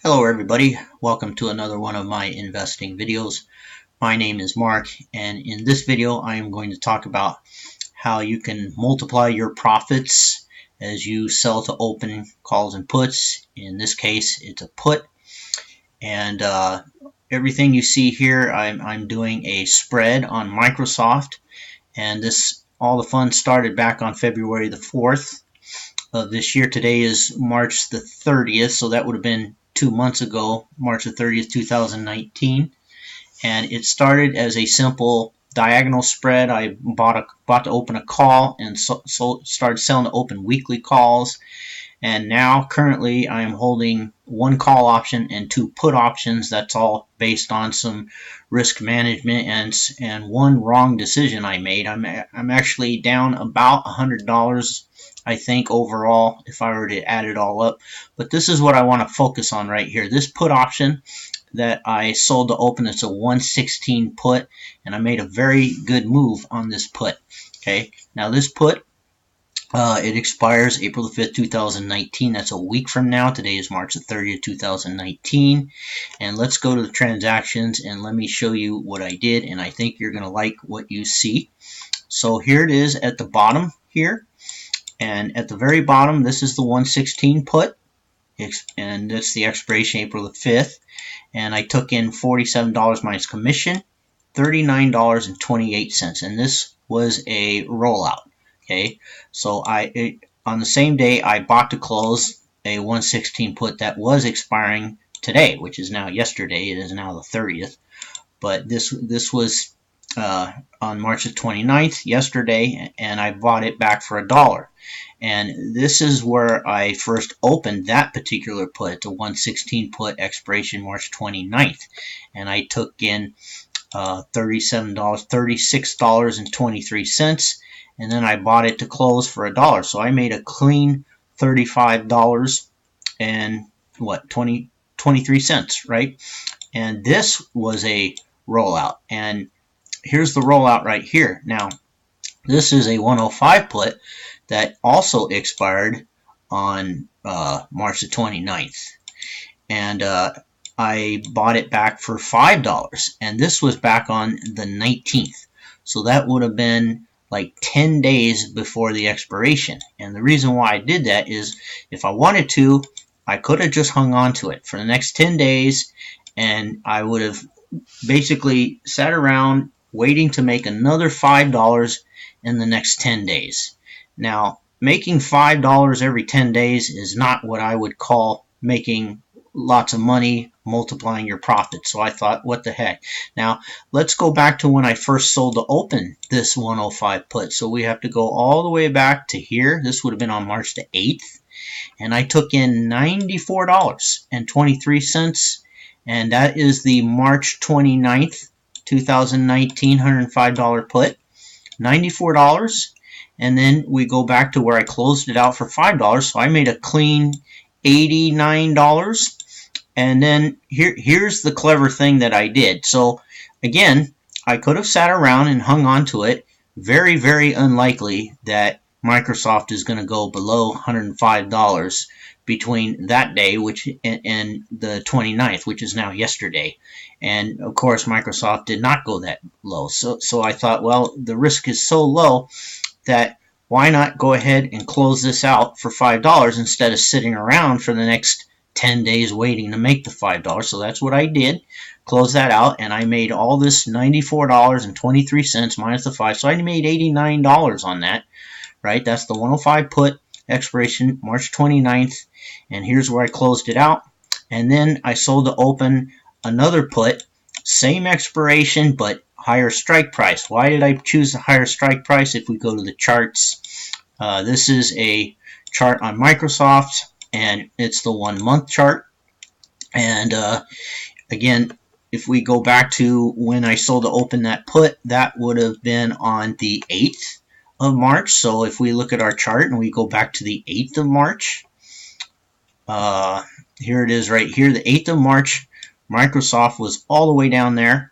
Hello everybody, welcome to another one of my investing videos. My name is Mark, and in this video I am going to talk about how you can multiply your profits as you sell to open calls and puts. In this case it's a put, and everything you see here I'm doing a spread on Microsoft, and all the fun started back on February the 4th of this year. Today is March the 30th, so that would have been 2 months ago, March the 30th, 2019. And it started as a simple diagonal spread. I bought to open a call and started selling to open weekly calls. And now currently I am holding one call option and two put options. That's all based on some risk management and one wrong decision I made. I'm actually down about $100, I think, overall, if I were to add it all up. But this is what I want to focus on right here. This put option that I sold to open, it's a 116 put, and I made a very good move on this put. Okay, now this put, it expires April the 5th, 2019. That's a week from now. Today is March the 30th, 2019. And let's go to the transactions and let me show you what I did, and I think you're going to like what you see. So here it is at the bottom here. And at the very bottom, this is the 116 put, and that's the expiration April the 5th. And I took in $47 minus commission, $39.28, and this was a rollout. Okay, so on the same day I bought to close a 116 put that was expiring today, which is now yesterday. It is now the 30th, but this was on March the 29th, yesterday, and I bought it back for $1. And this is where I first opened that particular put. It's a 116 put, expiration March 29th, and I took in $36.23, and then I bought it to close for $1. So I made a clean $35 and what, 23 cents, right? And this was a rollout, and here's the rollout right here. Now, this is a 105 put that also expired on March the 29th. And I bought it back for $5. And this was back on the 19th. So that would have been like 10 days before the expiration. And the reason why I did that is if I wanted to, I could have just hung on to it for the next 10 days, and I would have basically sat around waiting to make another $5 in the next 10 days. Now, making $5 every 10 days is not what I would call making lots of money, multiplying your profits. So I thought, what the heck? Now, let's go back to when I first sold to open this 105 put. So we have to go all the way back to here. This would have been on March the 8th. And I took in $94.23. And that is the March 29th, 2019 $105 put. $94. And then we go back to where I closed it out for $5. So I made a clean $89. And then here's the clever thing that I did. So again, I could have sat around and hung on to it. Very, very unlikely that Microsoft is going to go below $105 between that day and the 29th, which is now yesterday. And of course, Microsoft did not go that low. So I thought, well, the risk is so low that why not go ahead and close this out for $5 instead of sitting around for the next 10 days waiting to make the $5. So that's what I did. Close that out, and I made all this $94.23 minus the 5. So I made $89 on that, right? That's the 105 put, expiration March 29th, and here's where I closed it out. And then I sold to open another put, same expiration but higher strike price. Why did I choose the higher strike price? If we go to the charts, this is a chart on Microsoft, and it's the 1 month chart. And again, if we go back to when I sold to open that put, that would have been on the 8th of March. So if we look at our chart and we go back to the 8th of March, here it is right here, the 8th of March, Microsoft was all the way down there,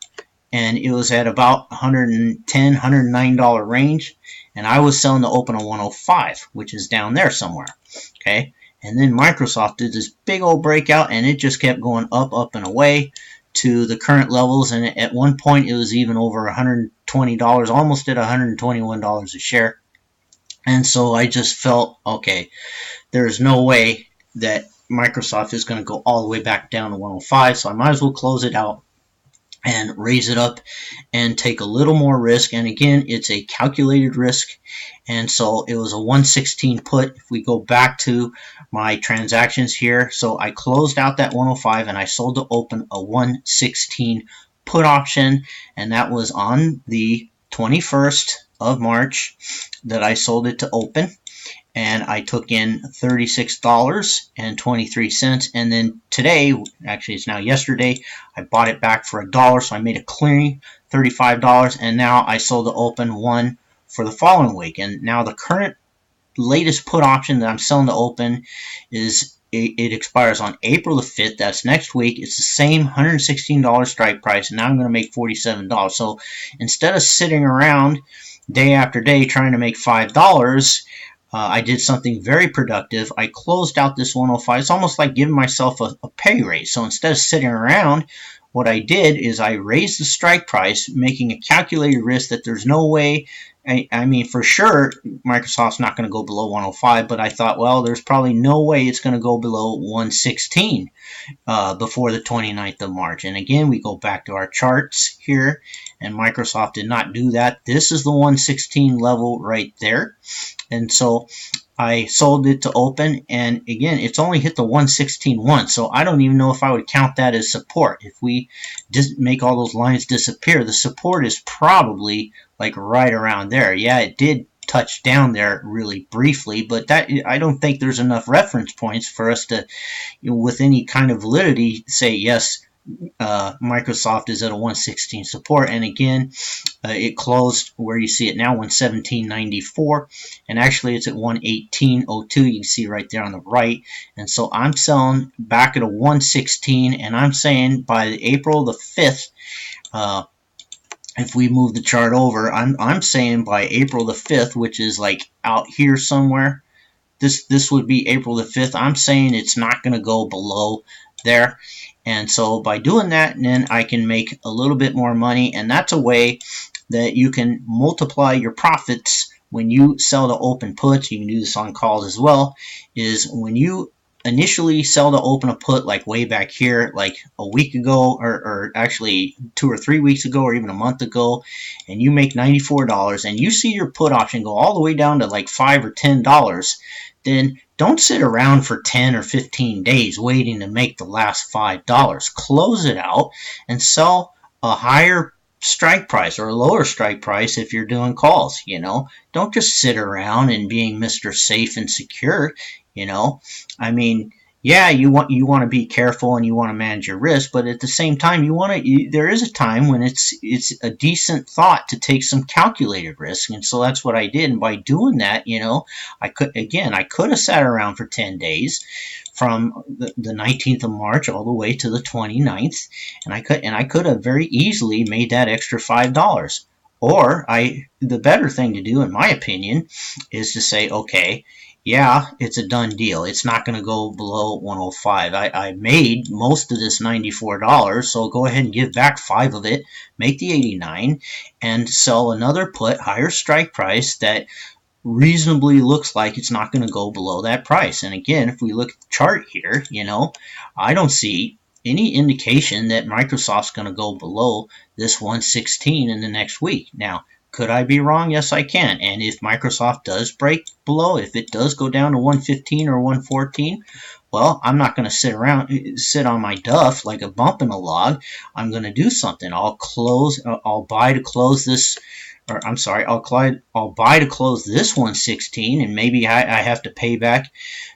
and it was at about $110, $109 range, and I was selling to open a 105, which is down there somewhere. Okay, And then Microsoft did this big old breakout, and it just kept going up, up, and away to the current levels. And at one point, it was even over $120, almost at $121 a share. And so I just felt, okay, there's no way that Microsoft is going to go all the way back down to 105, so I might as well close it out and raise it up and take a little more risk. And again, it's a calculated risk, and so it was a 116 put. If we go back to my transactions here, so I closed out that 105 and I sold to open a 116 put option, and that was on the 21st of March that I sold it to open, and I took in $36.23. And then today, actually it's now yesterday, I bought it back for $1, so I made a clearing, $35, and now I sold to open one for the following week. And now the current latest put option that I'm selling to open is it expires on April the 5th. That's next week. It's the same $116 strike price, and now I'm going to make $47. So instead of sitting around day after day trying to make $5, I did something very productive. I closed out this 105. It's almost like giving myself a pay raise. So instead of sitting around, what I did is I raised the strike price, making a calculated risk that there's no way. I mean, for sure, Microsoft's not going to go below 105, but I thought, well, there's probably no way it's going to go below 116 before the 29th of March. And again, we go back to our charts here, and Microsoft did not do that. This is the 116 level right there. And so I sold it to open, and again, it's only hit the 116 once, so I don't even know if I would count that as support. If we just make all those lines disappear, the support is probably like right around there. Yeah, it did touch down there really briefly, but that, I don't think there's enough reference points for us to, with any kind of validity, say yes, Microsoft is at a 116 support. And again, it closed where you see it now, 117.94, and actually it's at 118.02. You can see right there on the right. And so I'm selling back at a 116, and I'm saying by April the 5th, if we move the chart over, I'm saying by April the 5th, which is like out here somewhere, this would be April the 5th. I'm saying it's not going to go below there. And so by doing that, then I can make a little bit more money, and that's a way that you can multiply your profits when you sell to open puts. You can do this on calls as well, is when you initially sell to open a put, like way back here, like a week ago, or actually 2 or 3 weeks ago, or even a month ago, and you make $94, and you see your put option go all the way down to like $5 or $10, then don't sit around for 10 or 15 days waiting to make the last $5. Close it out and sell a higher strike price or a lower strike price if you're doing calls. Don't just sit around and being Mr. Safe and Secure. I mean, yeah, you want to be careful and you want to manage your risk, but at the same time, there is a time when it's a decent thought to take some calculated risk, and so that's what I did. And by doing that, I could have sat around for 10 days from the 19th of March all the way to the 29th, and I could have very easily made that extra $5. Or the better thing to do, in my opinion, is to say, okay, yeah, it's a done deal. It's not going to go below 105. I made most of this $94, so go ahead and give back 5 of it, make the 89, and sell another put, higher strike price that reasonably looks like it's not going to go below that price. And again, if we look at the chart here, I don't see any indication that Microsoft's going to go below this 116 in the next week. Now, could I be wrong? Yes, I can. And if Microsoft does break below, if it does go down to 115 or 114, well, I'm not going to sit on my duff like a bump in a log. I'm going to do something. I'll buy to close this, or I'm sorry, I'll buy to close this 116, and maybe I have to pay back.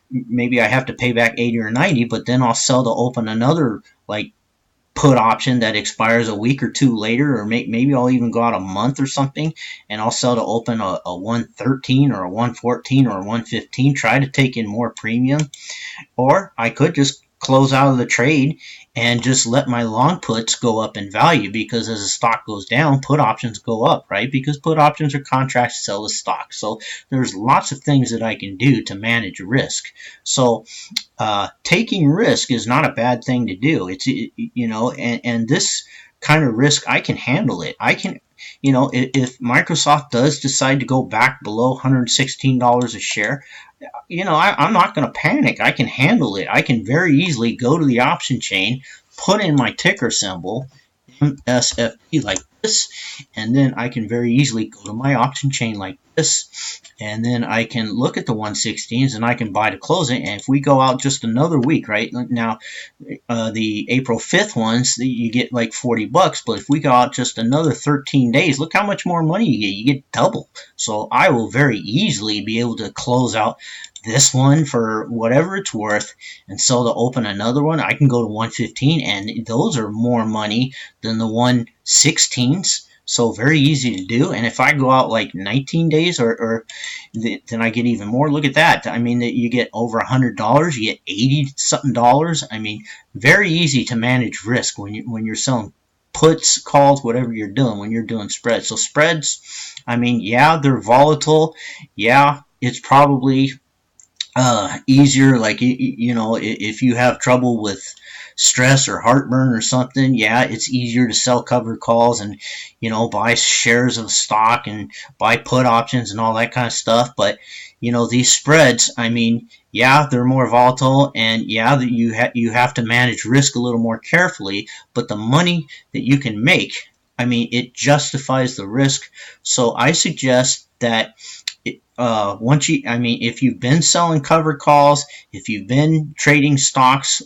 Maybe I have to pay back 80 or 90, but then I'll sell to open another like put option that expires a week or 2 later, or maybe I'll even go out a month or something, and I'll sell to open a 113 or a 114 or a 115, try to take in more premium. Or I could just close out of the trade and just let my long puts go up in value, because as the stock goes down, put options go up, right? Because put options are contracts to sell the stock. So there's lots of things that I can do to manage risk. So taking risk is not a bad thing to do. And this kind of risk, I can handle it. I can, if Microsoft does decide to go back below $116 a share, I'm not going to panic. I can handle it. I can very easily go to the option chain, put in my ticker symbol, MSFT, like this, and then I can very easily go to my option chain like this, and then I can look at the 116s and I can buy to close it. And if we go out just another week, right now, the April 5th ones, you get like $40, but if we go out just another 13 days, look how much more money you get. You get double. So I will very easily be able to close out this one for whatever it's worth, and so to open another one, I can go to 115, and those are more money than the 116s. So very easy to do. And if I go out like 19 days, then I get even more. Look at that. I mean, that you get over $100, you get 80 something dollars. I mean, very easy to manage risk when you're selling puts, calls, whatever you're doing, when you're doing spreads. So spreads, I mean, yeah, they're volatile. Yeah, it's probably easier, like, if you have trouble with stress or heartburn or something, yeah, it's easier to sell covered calls and buy shares of stock and buy put options and all that kind of stuff. But these spreads, I mean, yeah, they're more volatile, and yeah, you have to manage risk a little more carefully, but the money that you can make, I mean, it justifies the risk. So I suggest that if you've been selling covered calls, if you've been trading stocks,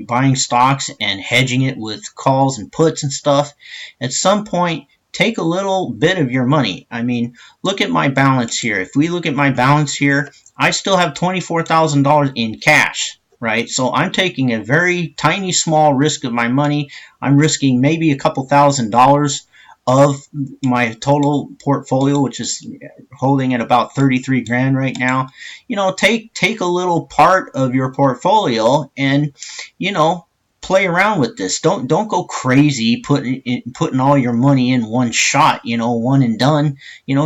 buying stocks and hedging it with calls and puts and stuff, at some point, take a little bit of your money. I mean, look at my balance here. If we look at my balance here, I still have $24,000 in cash, right? So I'm taking a very tiny, small risk of my money. I'm risking maybe a couple $1,000s of my total portfolio, which is holding at about 33 grand right now. Take a little part of your portfolio and play around with this. Don't go crazy putting all your money in one shot, one and done.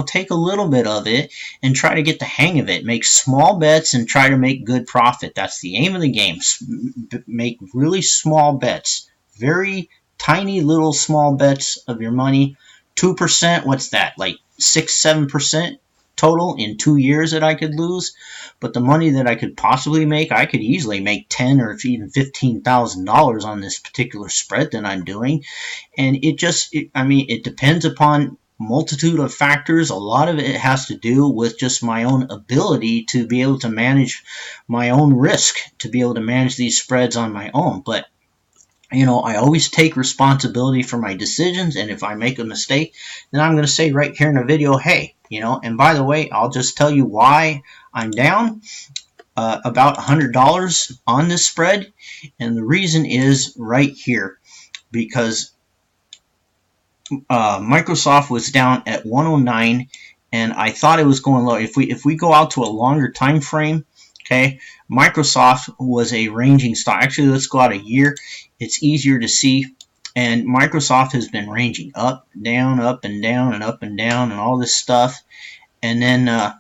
Take a little bit of it and try to get the hang of it. Make small bets and try to make good profit. That's the aim of the game. Make really small bets. Very tiny little small bets of your money. 2%, what's that? Like 6-7% total in 2 years that I could lose. But the money that I could possibly make, I could easily make $10,000 or even $15,000 on this particular spread that I'm doing. And it depends upon multitude of factors. A lot of it has to do with just my own ability to be able to manage my own risk, to be able to manage these spreads on my own. But I always take responsibility for my decisions, and if I make a mistake, then I'm going to say right here in the video, hey, and by the way, I'll just tell you why I'm down about $100 on this spread, and the reason is right here, because Microsoft was down at 109, and I thought it was going low. If we go out to a longer time frame, okay, Microsoft was a ranging stock. Actually, let's go out a year. It's easier to see. And Microsoft has been ranging up, down, up and down, and up and down, and all this stuff. And then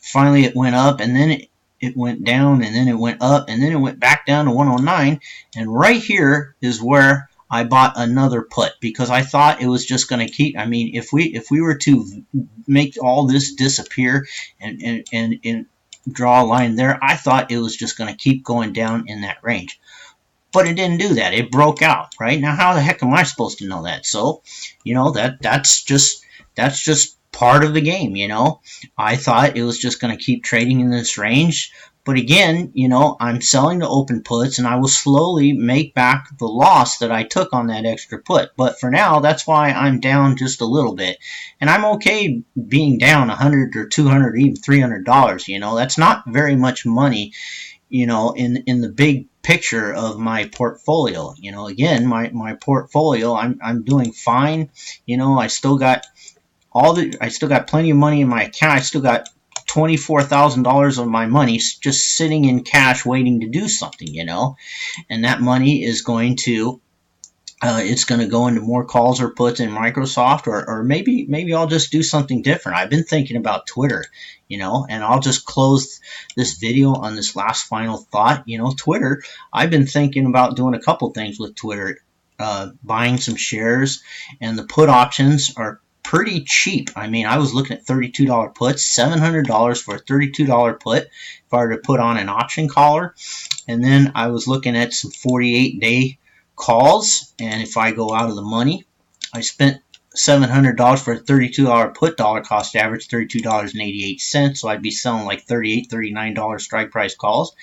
finally it went up, and then it went down, and then it went up, and then it went back down to 109. And right here is where I bought another put, because I thought it was just going to keep. I mean, if we were to make all this disappear and draw a line there, I thought it was just going to keep going down in that range. But it didn't do that. It broke out, right? Now, how the heck am I supposed to know that? So, that's just part of the game, I thought it was just going to keep trading in this range. But again, I'm selling the open puts, and I will slowly make back the loss that I took on that extra put. But for now, that's why I'm down just a little bit. And I'm okay being down $100 or $200, even $300. That's not very much money, in the big picture of my portfolio. Again, my portfolio, I'm doing fine. I still got plenty of money in my account. I still got $24,000 of my money just sitting in cash waiting to do something, and that money is going to it's going to go into more calls or puts in Microsoft, or maybe I'll just do something different. I've been thinking about Twitter, and I'll just close this video on this last final thought. Twitter, I've been thinking about doing a couple things with Twitter, buying some shares, and the put options are pretty cheap. I mean, I was looking at $32 puts, $700 for a $32 put if I were to put on an option collar, and then I was looking at some 48-day calls, and if I go out of the money, I spent $700 for a $32 put, dollar cost average $32.88, so I'd be selling like $38, $39 strike price calls,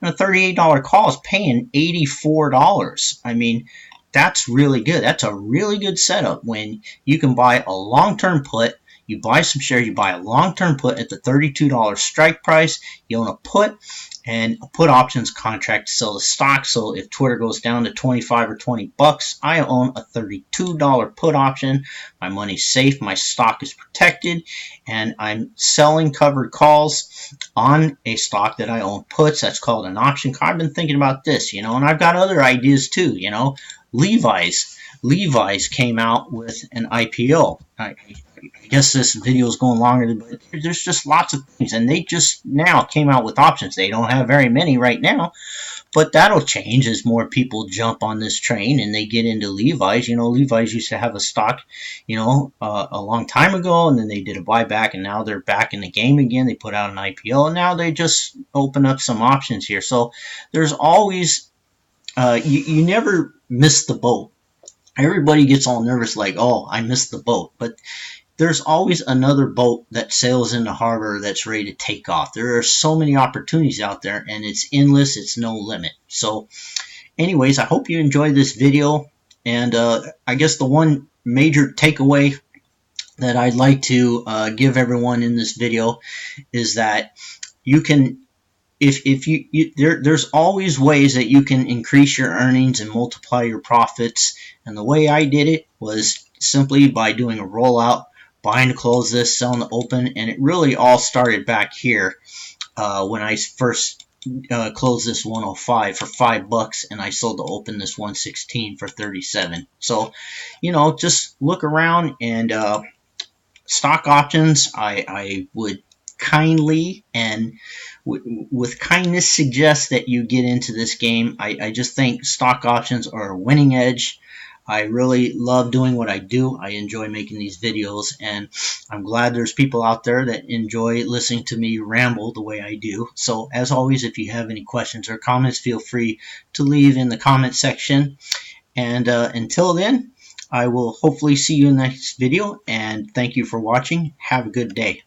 and a $38 call is paying $84. I mean, that's really good. That's a really good setup when you can buy a long-term put. You buy some shares, you buy a long-term put at the $32 strike price, you own a put, and a put options contract to sell the stock. So if Twitter goes down to 25 or 20 bucks, I own a $32 put option. My money's safe, my stock is protected, and I'm selling covered calls on a stock that I own puts. That's called an option call. I've been thinking about this, and I've got other ideas too, Levi's came out with an IPO. I guess this video is going longer, but there's just lots of things, and they just now came out with options. They don't have very many right now, but that'll change as more people jump on this train and they get into Levi's. Levi's used to have a stock, a long time ago, and then they did a buyback, and now they're back in the game again. They put out an IPO, and now they just open up some options here. So there's always, you never miss the boat. Everybody gets all nervous like, oh, I missed the boat. But there's always another boat that sails into harbor that's ready to take off. There are so many opportunities out there, and it's endless. It's no limit. So anyways, I hope you enjoyed this video. And I guess the one major takeaway that I'd like to give everyone in this video is that you can, there's always ways that you can increase your earnings and multiply your profits. And the way I did it was simply by doing a rollout, buying to close this, selling to open, and it really all started back here when I first closed this 105 for $5, and I sold to open this 116 for 37. So, just look around, and stock options, I would kindly and with kindness suggest that you get into this game. I just think stock options are a winning edge. I really love doing what I do. I enjoy making these videos, and I'm glad there's people out there that enjoy listening to me ramble the way I do. So as always, if you have any questions or comments, feel free to leave in the comment section. And until then, I will hopefully see you in the next video, and thank you for watching. Have a good day.